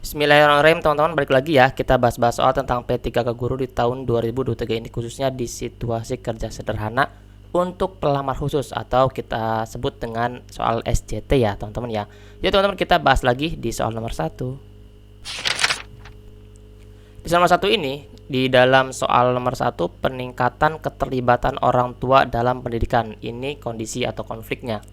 Bismillahirrahmanirrahim, teman-teman, balik lagi ya. Kita bahas-bahas soal tentang P3K Guru di tahun 2023 ini, khususnya di situasi kerja sederhana untuk pelamar khusus atau kita sebut dengan soal SJT ya, teman-teman ya. Jadi teman-teman, kita bahas lagi di soal nomor 1. Di soal nomor 1 ini, di dalam soal nomor 1, peningkatan keterlibatan orang tua dalam pendidikan. Ini kondisi atau konfliknya.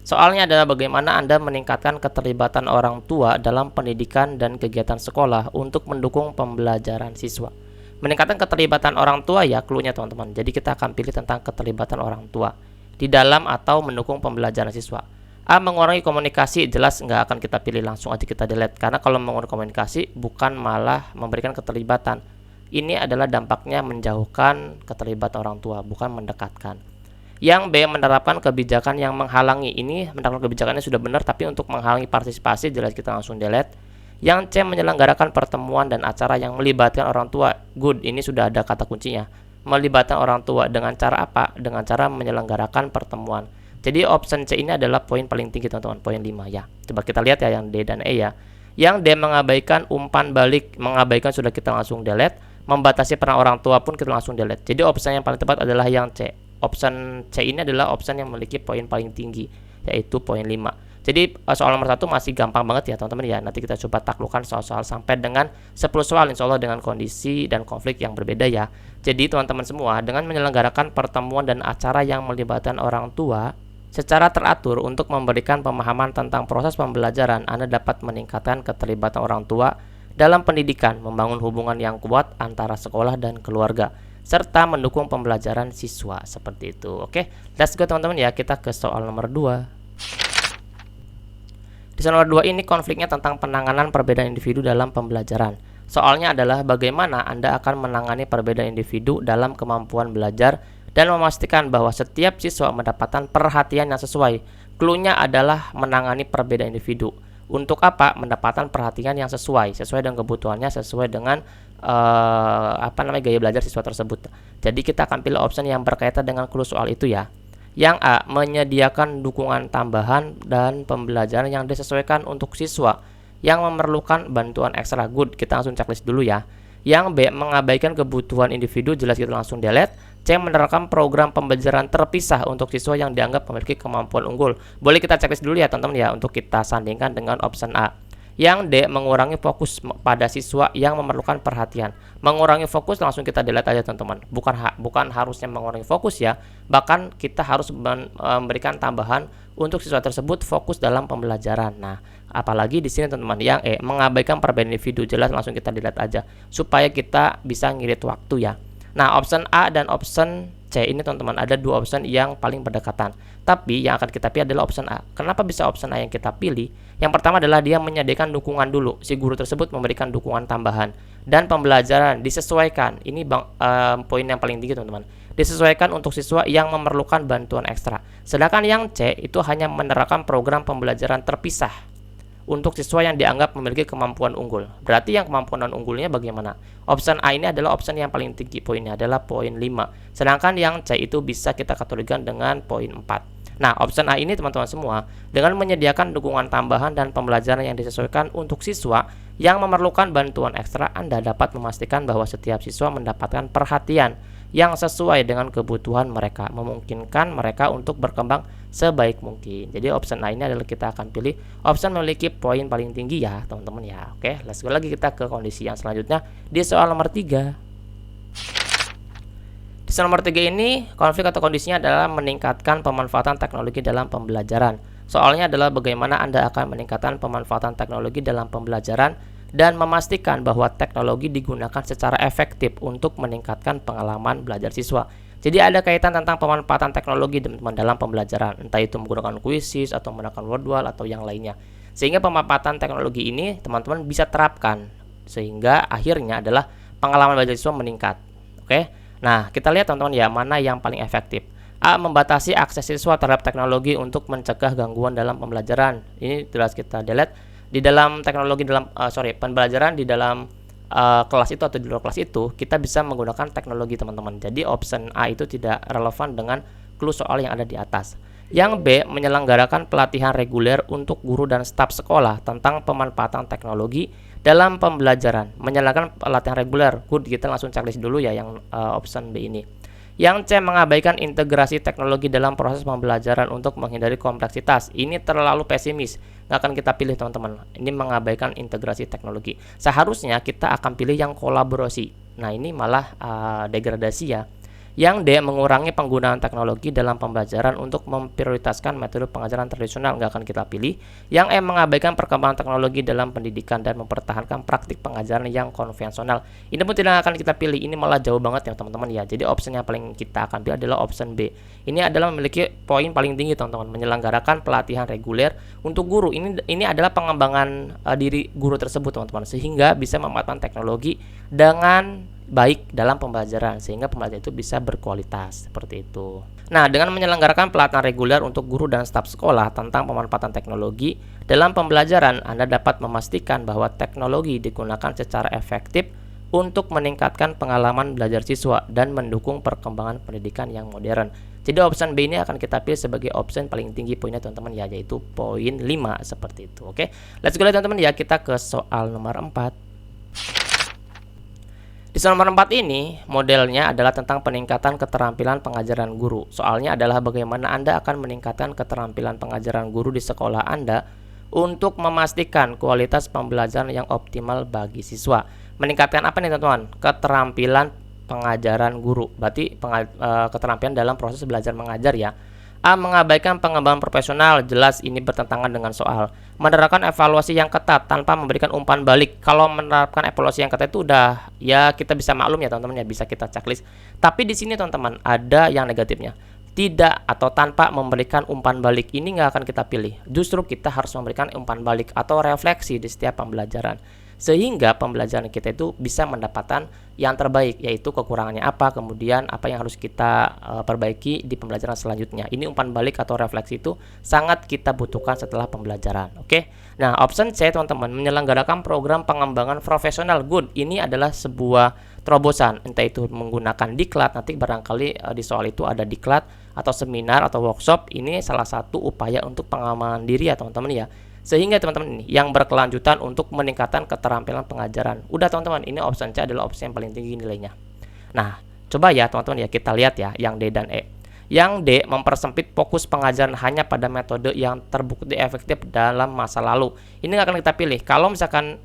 Soalnya adalah bagaimana Anda meningkatkan keterlibatan orang tua dalam pendidikan dan kegiatan sekolah untuk mendukung pembelajaran siswa. Meningkatkan keterlibatan orang tua ya cluenya teman-teman. Jadi kita akan pilih tentang keterlibatan orang tua di dalam atau mendukung pembelajaran siswa. A. Mengurangi komunikasi, jelas nggak akan kita pilih, langsung aja kita delete. Karena kalau mengurangi komunikasi bukan malah memberikan keterlibatan. Ini adalah dampaknya menjauhkan keterlibatan orang tua, bukan mendekatkan. Yang B. Menerapkan kebijakan yang menghalangi. Ini menerapkan kebijakannya sudah benar, tapi untuk menghalangi partisipasi, jelas kita langsung delete. Yang C. Menyelenggarakan pertemuan dan acara yang melibatkan orang tua. Good, ini sudah ada kata kuncinya. Melibatkan orang tua dengan cara apa? Dengan cara menyelenggarakan pertemuan. Jadi option C ini adalah poin paling tinggi teman-teman, poin 5 ya. Coba kita lihat ya yang D dan E ya. Yang D mengabaikan umpan balik, mengabaikan sudah kita langsung delete. Membatasi peran orang tua pun kita langsung delete. Jadi option yang paling tepat adalah yang C. Option C ini adalah option yang memiliki poin paling tinggi, yaitu poin 5. Jadi soal nomor 1 masih gampang banget ya teman-teman ya. Nanti kita coba taklukkan soal-soal sampai dengan 10 soal, insya Allah dengan kondisi dan konflik yang berbeda ya. Jadi teman-teman semua, dengan menyelenggarakan pertemuan dan acara yang melibatkan orang tua secara teratur untuk memberikan pemahaman tentang proses pembelajaran, Anda dapat meningkatkan keterlibatan orang tua dalam pendidikan, membangun hubungan yang kuat antara sekolah dan keluarga, serta mendukung pembelajaran siswa, seperti itu. Oke, let's go teman-teman ya, kita ke soal nomor 2. Di soal nomor 2 ini konfliknya tentang penanganan perbedaan individu dalam pembelajaran. Soalnya adalah bagaimana Anda akan menangani perbedaan individu dalam kemampuan belajar dan memastikan bahwa setiap siswa mendapatkan perhatian yang sesuai. Cluenya adalah menangani perbedaan individu. Untuk apa? Mendapatkan perhatian yang sesuai dengan kebutuhannya, sesuai dengan gaya belajar siswa tersebut. Jadi kita akan pilih option yang berkaitan dengan clue soal itu ya. Yang A. Menyediakan dukungan tambahan dan pembelajaran yang disesuaikan untuk siswa yang memerlukan bantuan ekstra. Good, kita langsung checklist dulu ya. Yang B. Mengabaikan kebutuhan individu, jelas kita langsung delete. C. Menerapkan program pembelajaran terpisah untuk siswa yang dianggap memiliki kemampuan unggul. Boleh kita checklist dulu ya teman-teman ya, untuk kita sandingkan dengan option A. Yang D. Mengurangi fokus pada siswa yang memerlukan perhatian. Mengurangi fokus langsung kita delete aja teman-teman. Bukan harusnya mengurangi fokus ya, bahkan kita harus memberikan tambahan untuk siswa tersebut fokus dalam pembelajaran. Nah, apalagi di sini teman-teman yang E. Mengabaikan perbedaan individu, jelas langsung kita delete aja supaya kita bisa ngirit waktu ya. Nah, option A dan option C ini teman-teman ada dua option yang paling berdekatan. Tapi yang akan kita pilih adalah option A. Kenapa bisa option A yang kita pilih? Yang pertama adalah dia menyediakan dukungan dulu. Si guru tersebut memberikan dukungan tambahan dan pembelajaran disesuaikan. Ini poin yang paling tinggi teman-teman. Disesuaikan untuk siswa yang memerlukan bantuan ekstra. Sedangkan yang C itu hanya menerapkan program pembelajaran terpisah untuk siswa yang dianggap memiliki kemampuan unggul. Berarti yang kemampuan unggulnya bagaimana? Option A ini adalah option yang paling tinggi, poinnya adalah poin 5. Sedangkan yang C itu bisa kita kategorikan dengan poin 4. Nah, option A ini teman-teman semua, dengan menyediakan dukungan tambahan dan pembelajaran yang disesuaikan untuk siswa yang memerlukan bantuan ekstra, Anda dapat memastikan bahwa setiap siswa mendapatkan perhatian yang sesuai dengan kebutuhan mereka, memungkinkan mereka untuk berkembang sebaik mungkin. Jadi option A ini adalah kita akan pilih option memiliki poin paling tinggi ya teman-teman ya. Oke, let's go lagi kita ke kondisi yang selanjutnya di soal nomor 3. Di soal nomor 3 ini konflik atau kondisinya adalah meningkatkan pemanfaatan teknologi dalam pembelajaran. Soalnya adalah bagaimana Anda akan meningkatkan pemanfaatan teknologi dalam pembelajaran dan memastikan bahwa teknologi digunakan secara efektif untuk meningkatkan pengalaman belajar siswa. Jadi ada kaitan tentang pemanfaatan teknologi teman-teman dalam pembelajaran, entah itu menggunakan quizzes atau menggunakan wordwall atau yang lainnya. Sehingga pemanfaatan teknologi ini teman-teman bisa terapkan sehingga akhirnya adalah pengalaman belajar siswa meningkat. Oke. Nah, kita lihat teman-teman ya, mana yang paling efektif. A. Membatasi akses siswa terhadap teknologi untuk mencegah gangguan dalam pembelajaran. Ini jelas kita delete. Di dalam teknologi pembelajaran di dalam kelas itu atau di luar kelas itu kita bisa menggunakan teknologi teman-teman. Jadi option A itu tidak relevan dengan clue soal yang ada di atas. Yang B. Menyelenggarakan pelatihan reguler untuk guru dan staf sekolah tentang pemanfaatan teknologi dalam pembelajaran. Menyalakan pelatihan reguler. Good, kita langsung checklist dulu ya yang option B ini. Yang C, mengabaikan integrasi teknologi dalam proses pembelajaran untuk menghindari kompleksitas. Ini terlalu pesimis, nggak akan kita pilih teman-teman. Ini mengabaikan integrasi teknologi. Seharusnya kita akan pilih yang kolaborasi. Nah ini malah degradasi ya. Yang D, mengurangi penggunaan teknologi dalam pembelajaran untuk memprioritaskan metode pengajaran tradisional, nggak akan kita pilih. Yang E, mengabaikan perkembangan teknologi dalam pendidikan dan mempertahankan praktik pengajaran yang konvensional. Ini pun tidak akan kita pilih, ini malah jauh banget ya teman-teman ya. Jadi option yang paling kita akan pilih adalah option B. Ini adalah memiliki poin paling tinggi teman-teman, menyelenggarakan pelatihan reguler untuk guru. Ini adalah pengembangan diri guru tersebut teman-teman, sehingga bisa memanfaatkan teknologi dengan baik dalam pembelajaran sehingga pembelajaran itu bisa berkualitas seperti itu. Nah, dengan menyelenggarakan pelatihan reguler untuk guru dan staf sekolah tentang pemanfaatan teknologi dalam pembelajaran, Anda dapat memastikan bahwa teknologi digunakan secara efektif untuk meningkatkan pengalaman belajar siswa dan mendukung perkembangan pendidikan yang modern. Jadi option B ini akan kita pilih sebagai option paling tinggi poinnya teman-teman ya, yaitu poin 5 seperti itu. Oke. Let's go teman-teman ya, kita ke soal nomor 4. Di soal nomor 4 ini, modelnya adalah tentang peningkatan keterampilan pengajaran guru. Soalnya adalah bagaimana Anda akan meningkatkan keterampilan pengajaran guru di sekolah Anda untuk memastikan kualitas pembelajaran yang optimal bagi siswa. Meningkatkan apa nih teman-teman? Keterampilan pengajaran guru. Berarti keterampilan dalam proses belajar mengajar ya. A, mengabaikan pengembangan profesional. Jelas ini bertentangan dengan soal. Menerapkan evaluasi yang ketat tanpa memberikan umpan balik. Kalau menerapkan evaluasi yang ketat itu udah ya kita bisa maklum ya teman-teman ya, bisa kita checklist. Tapi di sini teman-teman ada yang negatifnya. Tidak atau tanpa memberikan umpan balik, ini nggak akan kita pilih. Justru kita harus memberikan umpan balik atau refleksi di setiap pembelajaran, sehingga pembelajaran kita itu bisa mendapatkan yang terbaik, yaitu kekurangannya apa, kemudian apa yang harus kita perbaiki di pembelajaran selanjutnya. Ini umpan balik atau refleksi itu sangat kita butuhkan setelah pembelajaran. Oke. Nah, option C teman-teman, menyelenggarakan program pengembangan profesional. Good. Ini adalah sebuah terobosan, entah itu menggunakan diklat, nanti barangkali di soal itu ada diklat atau seminar atau workshop. Ini salah satu upaya untuk pengembangan diri ya teman-teman ya, sehingga teman-teman ini yang berkelanjutan untuk meningkatkan keterampilan pengajaran. Udah teman-teman, ini option C adalah opsi yang paling tinggi nilainya. Nah, coba ya teman-teman ya, kita lihat ya yang D dan E. Yang D, mempersempit fokus pengajaran hanya pada metode yang terbukti efektif dalam masa lalu. Ini akan kita pilih. Kalau misalkan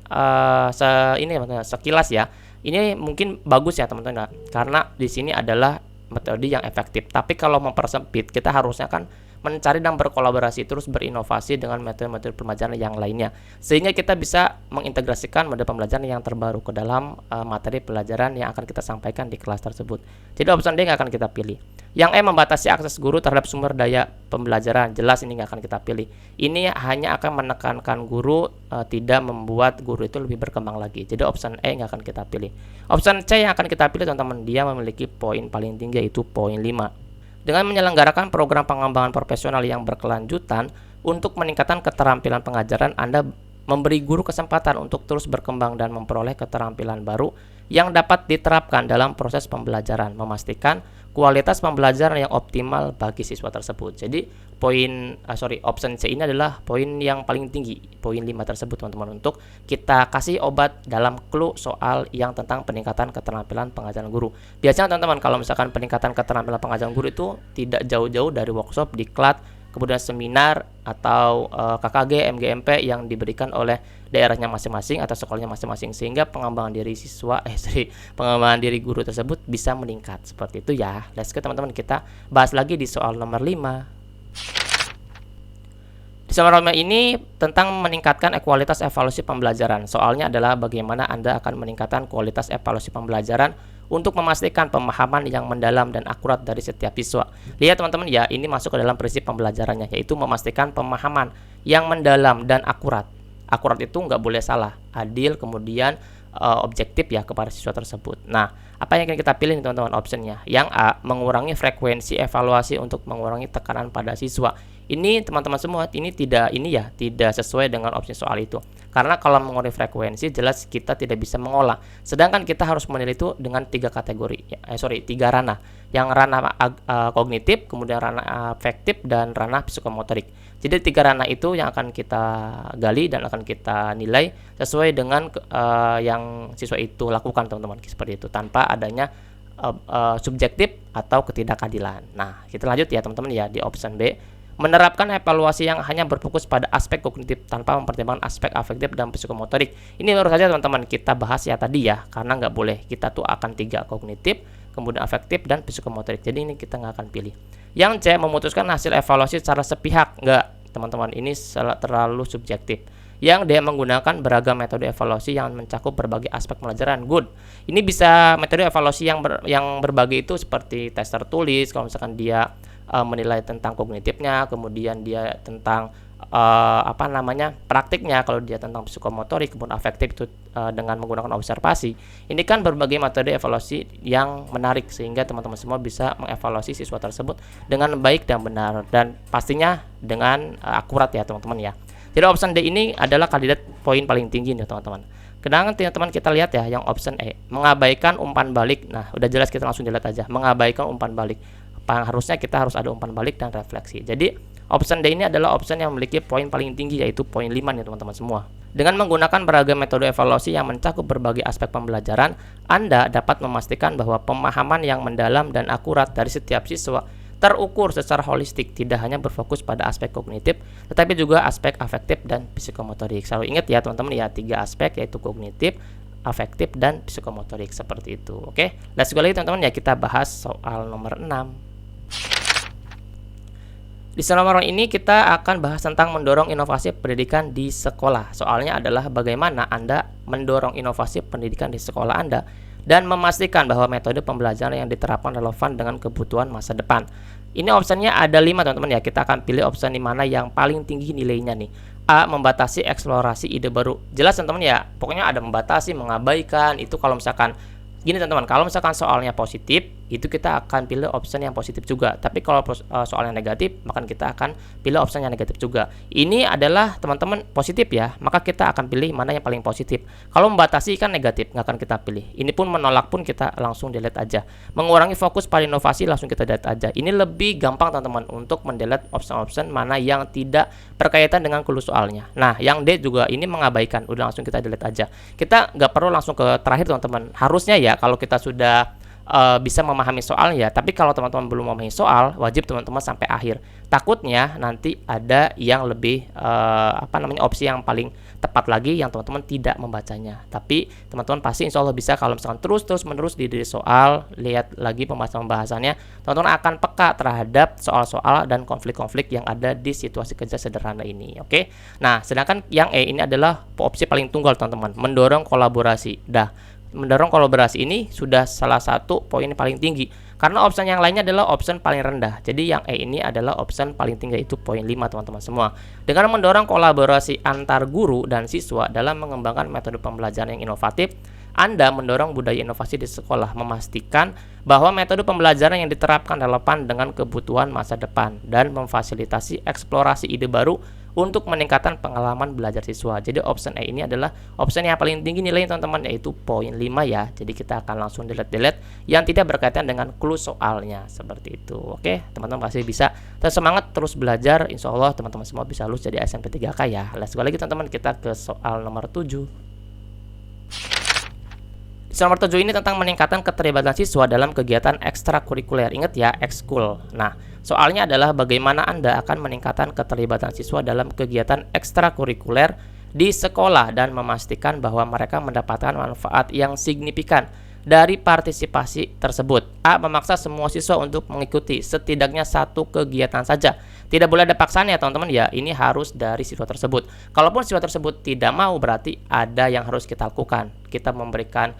sekilas ya, ini mungkin bagus ya teman-teman ya, karena di sini adalah metode yang efektif. Tapi kalau mempersempit, kita harusnya kan mencari dan berkolaborasi, terus berinovasi dengan metode-metode pembelajaran yang lainnya, sehingga kita bisa mengintegrasikan metode pembelajaran yang terbaru ke dalam materi pelajaran yang akan kita sampaikan di kelas tersebut. Jadi opsi D nggak akan kita pilih. Yang E, membatasi akses guru terhadap sumber daya pembelajaran. Jelas ini nggak akan kita pilih. Ini hanya akan menekankan guru, tidak membuat guru itu lebih berkembang lagi. Jadi opsi E nggak akan kita pilih. Opsi C yang akan kita pilih teman-teman, dia memiliki poin paling tinggi, yaitu poin 5. Dengan menyelenggarakan program pengembangan profesional yang berkelanjutan untuk meningkatkan keterampilan pengajaran, Anda memberi guru kesempatan untuk terus berkembang dan memperoleh keterampilan baru yang dapat diterapkan dalam proses pembelajaran, memastikan kualitas pembelajaran yang optimal bagi siswa tersebut. Jadi option C ini adalah poin yang paling tinggi, poin 5 tersebut teman-teman, untuk kita kasih obat dalam clue soal yang tentang peningkatan keterampilan pengajaran guru. Biasanya teman-teman kalau misalkan peningkatan keterampilan pengajaran guru itu tidak jauh-jauh dari workshop, diklat, kemudian seminar atau KKG, MGMP yang diberikan oleh daerahnya masing-masing atau sekolahnya masing-masing, sehingga pengembangan diri pengembangan diri guru tersebut bisa meningkat. Seperti itu ya. Let's go teman-teman, kita bahas lagi di soal nomor 5. Di soal nomor ini tentang meningkatkan kualitas evaluasi pembelajaran. Soalnya adalah bagaimana Anda akan meningkatkan kualitas evaluasi pembelajaran untuk memastikan pemahaman yang mendalam dan akurat dari setiap siswa. Lihat teman-teman ya, ini masuk ke dalam prinsip pembelajarannya, yaitu memastikan pemahaman yang mendalam dan akurat. Akurat itu nggak boleh salah, adil, kemudian objektif ya kepada siswa tersebut. Nah, apa yang akan kita pilih nih teman-teman optionnya? Yang A, mengurangi frekuensi evaluasi untuk mengurangi tekanan pada siswa. Ini teman-teman semua, ini tidak sesuai dengan opsi soal itu. Karena kalau mengurangi frekuensi jelas kita tidak bisa mengolah. Sedangkan kita harus menilai itu dengan 3 kategori. 3 ranah. Yang ranah kognitif, kemudian ranah afektif, dan ranah psikomotorik. Jadi 3 ranah itu yang akan kita gali dan akan kita nilai sesuai dengan yang siswa itu lakukan, teman-teman. Seperti itu, tanpa adanya subjektif atau ketidakadilan. Nah, kita lanjut ya teman-teman ya di option B. Menerapkan evaluasi yang hanya berfokus pada aspek kognitif tanpa mempertimbangkan aspek afektif dan psikomotorik. Ini baru saja teman-teman kita bahas ya tadi ya, karena nggak boleh, kita tuh akan 3 kognitif, kemudian afektif dan psikomotorik. Jadi ini kita nggak akan pilih. Yang C, memutuskan hasil evaluasi secara sepihak. Nggak, teman-teman, ini terlalu subjektif. Yang D, menggunakan beragam metode evaluasi yang mencakup berbagai aspek pembelajaran. Good. Ini bisa metode evaluasi yang berbagi itu seperti tes tertulis, kalau misalkan dia menilai tentang kognitifnya, kemudian dia tentang praktiknya, kalau dia tentang psikomotorik, kemudian afektif itu dengan menggunakan observasi. Ini kan berbagai metode evaluasi yang menarik sehingga teman-teman semua bisa mengevaluasi siswa tersebut dengan baik dan benar, dan pastinya dengan akurat ya teman-teman ya. Jadi option D ini adalah kandidat poin paling tinggi nih teman-teman. Sedangkan teman-teman kita lihat ya yang option E, mengabaikan umpan balik. Nah, udah jelas, kita langsung dilihat aja, mengabaikan umpan balik. Harusnya kita harus ada umpan balik dan refleksi. Jadi option D ini adalah option yang memiliki poin paling tinggi, yaitu poin 5 nih teman-teman semua. Dengan menggunakan beragam metode evaluasi yang mencakup berbagai aspek pembelajaran, Anda dapat memastikan bahwa pemahaman yang mendalam dan akurat dari setiap siswa terukur secara holistik, tidak hanya berfokus pada aspek kognitif, tetapi juga aspek afektif dan psikomotorik. Selalu ingat ya teman-teman ya, 3 aspek, yaitu kognitif, afektif, dan psikomotorik, seperti itu. Oke, let's go lagi teman-teman ya, kita bahas soal nomor 6. Di soal nomor ini kita akan bahas tentang mendorong inovasi pendidikan di sekolah. Soalnya adalah bagaimana Anda mendorong inovasi pendidikan di sekolah Anda dan memastikan bahwa metode pembelajaran yang diterapkan relevan dengan kebutuhan masa depan. Ini opsinya ada 5 teman-teman ya. Kita akan pilih opsi di mana yang paling tinggi nilainya nih. A, membatasi eksplorasi ide baru. Jelas teman-teman ya, pokoknya ada membatasi, mengabaikan. Itu kalau misalkan gini teman-teman, kalau misalkan soalnya positif, itu kita akan pilih option yang positif juga. Tapi kalau soalnya negatif, maka kita akan pilih option yang negatif juga. Ini adalah teman-teman positif ya, maka kita akan pilih mana yang paling positif. Kalau membatasi kan negatif, nggak akan kita pilih. Ini pun menolak pun kita langsung delete aja. Mengurangi fokus pada inovasi langsung kita delete aja. Ini lebih gampang teman-teman untuk mendelete option-option mana yang tidak berkaitan dengan clue soalnya. Nah, yang D juga ini mengabaikan, udah langsung kita delete aja. Kita nggak perlu langsung ke terakhir teman-teman. Harusnya ya kalau kita sudah bisa memahami soalnya, tapi kalau teman-teman belum memahami soal, wajib teman-teman sampai akhir. Takutnya nanti ada yang lebih opsi yang paling tepat lagi yang teman-teman tidak membacanya. Tapi teman-teman pasti insya Allah bisa kalau misalkan terus-menerus di soal, lihat lagi pembahasannya, teman-teman akan peka terhadap soal-soal dan konflik-konflik yang ada di situasi kerja sederhana ini. Oke. Nah, sedangkan yang E ini adalah opsi paling tunggal teman-teman, mendorong kolaborasi. Mendorong kolaborasi ini sudah salah satu poin paling tinggi, karena opsi yang lainnya adalah opsi paling rendah. Jadi yang E ini adalah opsi paling tinggi, yaitu poin 5 teman-teman semua. Dengan mendorong kolaborasi antar guru dan siswa dalam mengembangkan metode pembelajaran yang inovatif, Anda mendorong budaya inovasi di sekolah, memastikan bahwa metode pembelajaran yang diterapkan relevan dengan kebutuhan masa depan dan memfasilitasi eksplorasi ide baru untuk meningkatkan pengalaman belajar siswa. Jadi option E ini adalah option yang paling tinggi nilainya teman-teman, yaitu poin 5 ya. Jadi kita akan langsung delete yang tidak berkaitan dengan clue soalnya, seperti itu. Oke, teman-teman pasti bisa. Terus semangat terus belajar, insya Allah teman-teman semua bisa lulus jadi SMP 3K ya. Let's go lagi teman-teman, kita ke soal nomor 7. Soal nomor 7 ini tentang meningkatkan keterlibatan siswa dalam kegiatan ekstrakurikuler. Ingat ya, ekskul. Nah, soalnya adalah bagaimana Anda akan meningkatkan keterlibatan siswa dalam kegiatan ekstrakurikuler di sekolah dan memastikan bahwa mereka mendapatkan manfaat yang signifikan dari partisipasi tersebut. A, memaksa semua siswa untuk mengikuti setidaknya satu kegiatan saja. Tidak boleh ada paksaan ya teman-teman ya, ini harus dari siswa tersebut. Kalaupun siswa tersebut tidak mau, berarti ada yang harus kita lakukan. Kita memberikan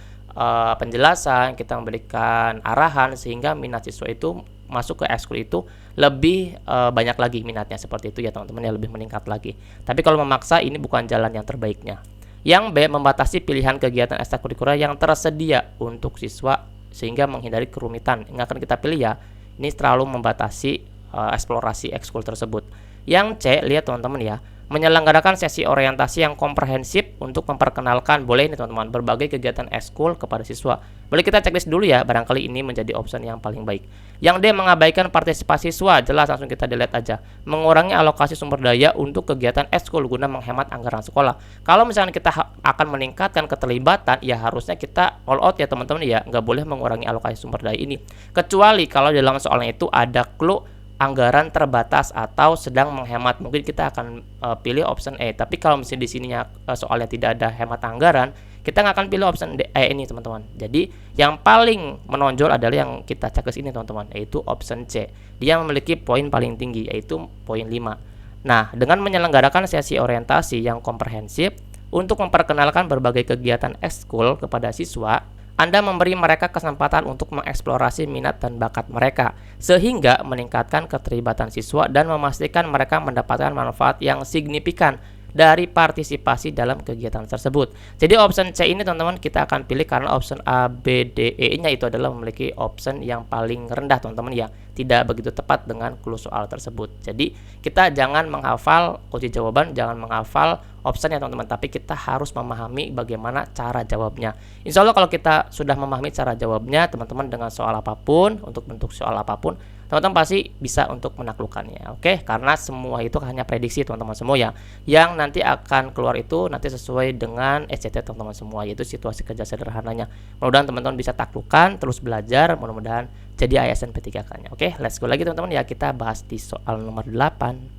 penjelasan, kita memberikan arahan sehingga minat siswa itu masuk ke ekskul itu lebih banyak lagi minatnya, seperti itu ya teman-teman ya, lebih meningkat lagi. Tapi kalau memaksa ini bukan jalan yang terbaiknya. Yang B, membatasi pilihan kegiatan ekstrakurikuler yang tersedia untuk siswa sehingga menghindari kerumitan. Yang akan kita pilih ya, ini terlalu membatasi eksplorasi ekskul tersebut. Yang C, lihat teman-teman ya, menyelenggarakan sesi orientasi yang komprehensif untuk memperkenalkan, boleh ini teman-teman, berbagai kegiatan ekskul kepada siswa. Boleh kita checklist dulu ya, barangkali ini menjadi option yang paling baik. Yang D, mengabaikan partisipasi siswa, jelas langsung kita delete aja. Mengurangi alokasi sumber daya untuk kegiatan ekskul guna menghemat anggaran sekolah. Kalau misalnya kita akan meningkatkan keterlibatan, ya harusnya kita all out ya teman-teman ya, nggak boleh mengurangi alokasi sumber daya ini. Kecuali kalau dalam soalnya itu ada clue anggaran terbatas atau sedang menghemat, mungkin kita akan pilih option E. Tapi kalau misalnya di sininya soalnya tidak ada hemat anggaran, kita nggak akan pilih option D, ini teman-teman. Jadi yang paling menonjol adalah yang kita checklist ini teman-teman, yaitu option C. Dia memiliki poin paling tinggi, yaitu poin 5. Nah, dengan menyelenggarakan sesi orientasi yang komprehensif untuk memperkenalkan berbagai kegiatan ekskul kepada siswa, Anda memberi mereka kesempatan untuk mengeksplorasi minat dan bakat mereka, sehingga meningkatkan keterlibatan siswa dan memastikan mereka mendapatkan manfaat yang signifikan dari partisipasi dalam kegiatan tersebut. Jadi option C ini teman-teman kita akan pilih karena option A, B, D, E-nya itu adalah memiliki option yang paling rendah teman-teman ya. Tidak begitu tepat dengan clue soal tersebut. Jadi kita jangan menghafal kunci jawaban, jangan menghafal option ya teman-teman, tapi kita harus memahami bagaimana cara jawabnya. Insya Allah kalau kita sudah memahami cara jawabnya teman-teman, dengan soal apapun, untuk bentuk soal apapun, teman-teman pasti bisa untuk menaklukkannya. Oke, karena semua itu hanya prediksi teman-teman semua ya. Yang nanti akan keluar itu nanti sesuai dengan SCT teman-teman semua, yaitu situasi kerja sederhananya. Mudah-mudahan teman-teman bisa taklukkan, terus belajar, mudah-mudahan jadi ASN P3K-nya. Oke, let's go lagi teman-teman ya, kita bahas di soal nomor 8.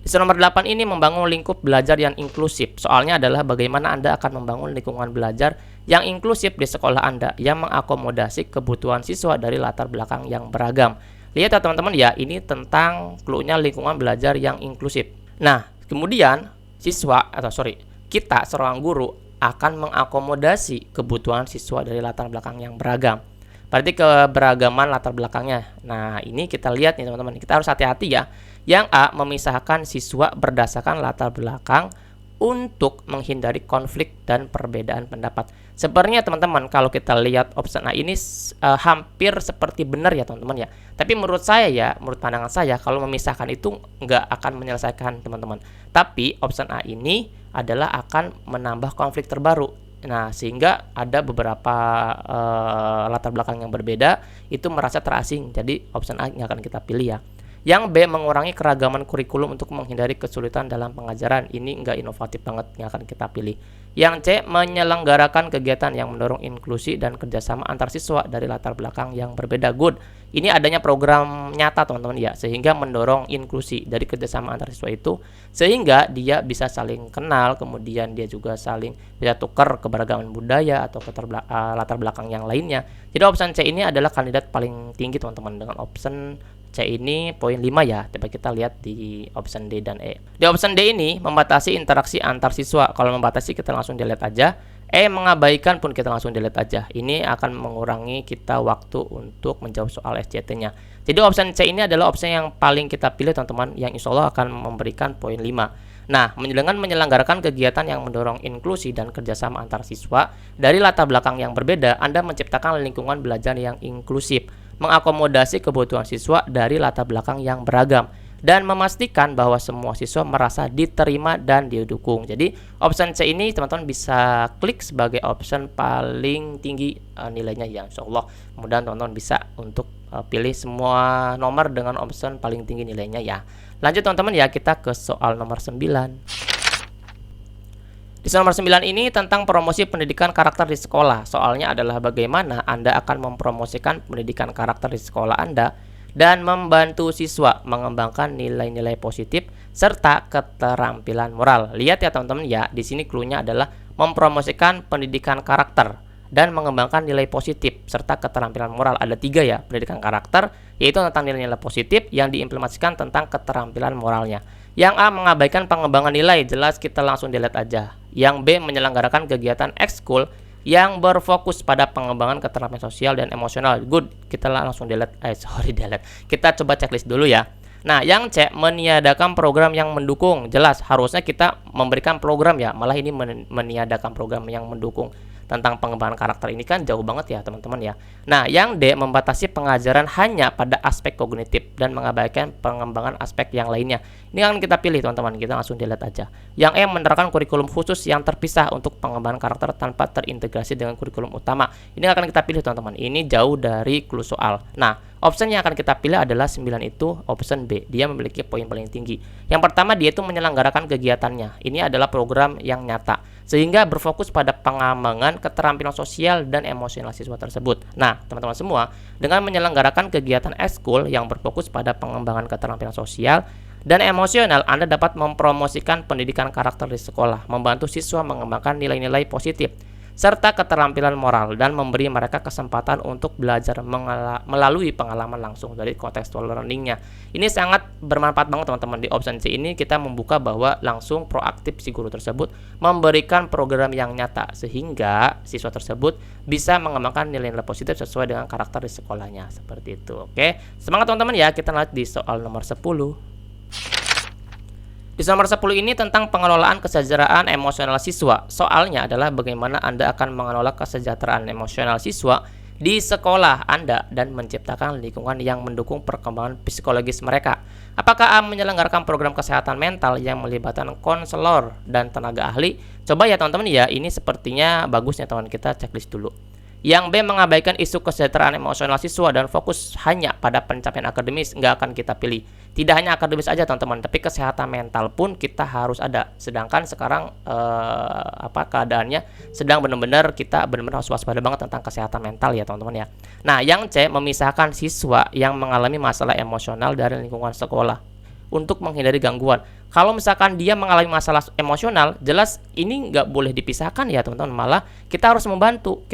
Di soal nomor 8 ini membangun lingkup belajar yang inklusif. Soalnya adalah bagaimana Anda akan membangun lingkungan belajar yang inklusif di sekolah Anda yang mengakomodasi kebutuhan siswa dari latar belakang yang beragam. Lihat ya teman-teman ya, ini tentang clue-nya lingkungan belajar yang inklusif. Nah, kemudian kita seorang guru akan mengakomodasi kebutuhan siswa dari latar belakang yang beragam. Berarti keberagaman latar belakangnya. Nah, ini kita lihat nih teman-teman. Kita harus hati-hati ya. Yang A, memisahkan siswa berdasarkan latar belakang untuk menghindari konflik dan perbedaan pendapat. Sebenarnya teman-teman, kalau kita lihat option A ini hampir seperti benar ya teman-teman ya. Tapi menurut saya ya, menurut pandangan saya, kalau memisahkan itu nggak akan menyelesaikan teman-teman. Tapi option A ini adalah akan menambah konflik terbaru. Nah, sehingga ada beberapa latar belakang yang berbeda itu merasa terasing. Jadi option A yang akan kita pilih ya. Yang B, mengurangi keragaman kurikulum untuk menghindari kesulitan dalam pengajaran. Ini enggak inovatif banget, yang akan kita pilih. Yang C, menyelenggarakan kegiatan yang mendorong inklusi dan kerjasama antar siswa dari latar belakang yang berbeda. Good. Ini adanya program nyata teman-teman ya, sehingga mendorong inklusi dari kerjasama antar siswa itu, sehingga dia bisa saling kenal, kemudian dia juga saling bisa tukar keberagaman budaya atau latar belakang yang lainnya. Jadi option C ini adalah kandidat paling tinggi teman-teman, dengan option C ini poin 5 ya. Coba kita lihat di option D dan E. Di option D ini membatasi interaksi antar siswa. Kalau membatasi kita langsung delete aja. E, mengabaikan pun kita langsung delete aja. Ini akan mengurangi kita waktu untuk menjawab soal SCT-nya. Jadi option C ini adalah option yang paling kita pilih teman-teman, yang insya Allah akan memberikan poin 5. Nah, dengan menyelenggarakan kegiatan yang mendorong inklusi dan kerjasama antar siswa dari latar belakang yang berbeda, Anda menciptakan lingkungan belajar yang inklusif, mengakomodasi kebutuhan siswa dari latar belakang yang beragam, dan memastikan bahwa semua siswa merasa diterima dan didukung. Jadi option C ini teman-teman bisa klik sebagai option paling tinggi nilainya ya, insya Allah. Kemudian teman-teman bisa untuk pilih semua nomor dengan option paling tinggi nilainya ya. Lanjut teman-teman ya, kita ke soal nomor 9. Di soal nomor 9 ini tentang promosi pendidikan karakter di sekolah. Soalnya adalah bagaimana Anda akan mempromosikan pendidikan karakter di sekolah Anda dan membantu siswa mengembangkan nilai-nilai positif serta keterampilan moral. Lihat ya teman-teman ya, di sini clue-nya adalah mempromosikan pendidikan karakter dan mengembangkan nilai positif serta keterampilan moral. Ada 3 ya, pendidikan karakter, yaitu tentang nilai-nilai positif yang diimplementasikan tentang keterampilan moralnya. Yang A, mengabaikan pengembangan nilai, jelas kita langsung delete aja. Yang B, menyelenggarakan kegiatan ekskul yang berfokus pada pengembangan keterampilan sosial dan emosional. Good, kita langsung delete. Kita coba checklist dulu ya. Nah, yang C, meniadakan program yang mendukung. Jelas harusnya kita memberikan program ya, malah ini meniadakan program yang mendukung. tentang pengembangan karakter ini kan jauh banget ya teman-teman ya. Nah, yang D membatasi pengajaran hanya pada aspek kognitif dan mengabaikan pengembangan aspek yang lainnya. Ini akan kita pilih teman-teman, kita langsung dilihat aja. Yang E menerapkan kurikulum khusus yang terpisah untuk pengembangan karakter tanpa terintegrasi dengan kurikulum utama. Ini akan kita pilih teman-teman. Ini jauh dari clue soal. Nah, option yang akan kita pilih adalah 9 itu option B. Dia memiliki poin paling tinggi. Yang pertama, dia itu menyelenggarakan kegiatannya. Ini adalah program yang nyata, sehingga berfokus pada pengembangan keterampilan sosial dan emosional siswa tersebut. Nah, teman-teman semua, dengan menyelenggarakan kegiatan ekskul yang berfokus pada pengembangan keterampilan sosial dan emosional, Anda dapat mempromosikan pendidikan karakter di sekolah, membantu siswa mengembangkan nilai-nilai positif serta keterampilan moral, dan memberi mereka kesempatan untuk belajar melalui pengalaman langsung dari contextual learningnya. Ini sangat bermanfaat banget teman-teman. Di option C ini kita membuka bahwa langsung proaktif si guru tersebut memberikan program yang nyata, sehingga siswa tersebut bisa mengembangkan nilai-nilai positif sesuai dengan karakter di sekolahnya. Seperti itu. Oke, semangat teman-teman ya. Kita lihat di soal nomor 10. Di nomor 10 ini tentang pengelolaan kesejahteraan emosional siswa. Soalnya adalah bagaimana Anda akan mengelola kesejahteraan emosional siswa di sekolah Anda dan menciptakan lingkungan yang mendukung perkembangan psikologis mereka. Apakah A menyelenggarakan program kesehatan mental yang melibatkan konselor dan tenaga ahli? Coba ya teman-teman ya, ini sepertinya bagusnya teman, kita checklist dulu. Yang B mengabaikan isu kesejahteraan emosional siswa dan fokus hanya pada pencapaian akademis, nggak akan kita pilih. Tidak hanya akademis aja teman-teman, tapi kesehatan mental pun kita harus ada. Sedangkan sekarang keadaannya sedang benar-benar kita benar-benar harus waspada banget tentang kesehatan mental ya teman-teman ya. Nah, yang C memisahkan siswa yang mengalami masalah emosional dari lingkungan sekolah untuk menghindari gangguan. Kalau misalkan dia mengalami masalah emosional, jelas ini nggak boleh dipisahkan ya teman-teman. Malah kita harus membantu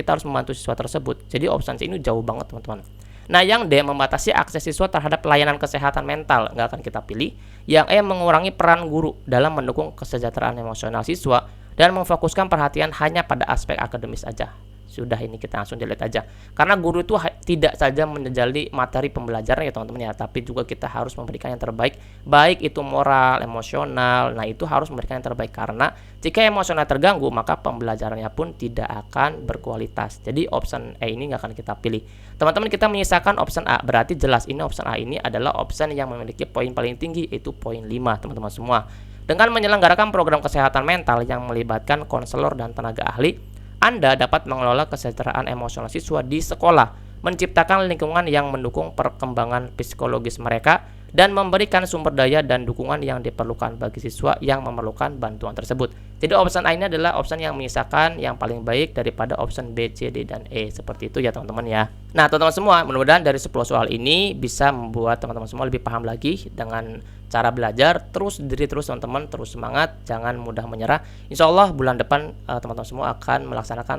siswa tersebut. Jadi option C ini jauh banget teman-teman. Nah, yang D membatasi akses siswa terhadap pelayanan kesehatan mental, nggak akan kita pilih. Yang E mengurangi peran guru dalam mendukung kesejahteraan emosional siswa dan memfokuskan perhatian hanya pada aspek akademis aja. Sudah, ini kita langsung delete aja. Karena guru itu tidak saja menjajali materi pembelajaran ya teman-teman ya, tapi juga kita harus memberikan yang terbaik, baik itu moral, emosional. Nah, itu harus memberikan yang terbaik, karena jika emosional terganggu, maka pembelajarannya pun tidak akan berkualitas. Jadi option E ini nggak akan kita pilih. Teman-teman, kita menyisakan option A. Berarti jelas ini option A ini adalah option yang memiliki poin paling tinggi, yaitu poin 5 teman-teman semua. Dengan menyelenggarakan program kesehatan mental yang melibatkan konselor dan tenaga ahli, Anda dapat mengelola kesejahteraan emosional siswa di sekolah, menciptakan lingkungan yang mendukung perkembangan psikologis mereka, dan memberikan sumber daya dan dukungan yang diperlukan bagi siswa yang memerlukan bantuan tersebut. Jadi option A ini adalah option yang menyisakan yang paling baik daripada option B, C, D, dan E. Seperti itu ya teman-teman ya. Nah teman-teman semua, mudah-mudahan dari 10 soal ini bisa membuat teman-teman semua lebih paham lagi dengan cara belajar. Terus diri terus teman-teman, terus semangat, jangan mudah menyerah. Insya Allah bulan depan teman-teman semua akan melaksanakan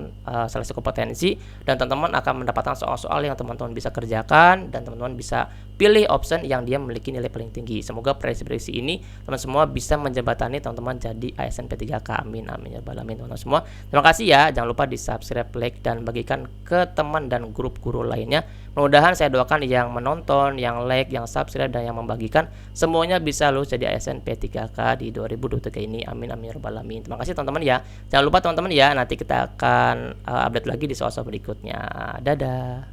seleksi kompetensi, dan teman-teman akan mendapatkan soal-soal yang teman-teman bisa kerjakan, dan teman-teman bisa pilih option yang dia memiliki nilai paling tinggi. Semoga prediksi ini teman semua bisa menjembatani teman-teman jadi ASN P3K. Amin amin ya rabbal alamin teman-teman semua. Terima kasih ya, jangan lupa di subscribe, like, dan bagikan ke teman dan grup guru lainnya. Mudah-mudahan saya doakan yang menonton, yang like, yang subscribe, dan yang membagikan semuanya bisa lulus jadi ASN P3K di 2023 ini. Amin amin ya rabbal alamin. Terima kasih teman-teman ya. Jangan lupa teman-teman ya, nanti kita akan update lagi di soal-soal berikutnya. Dadah.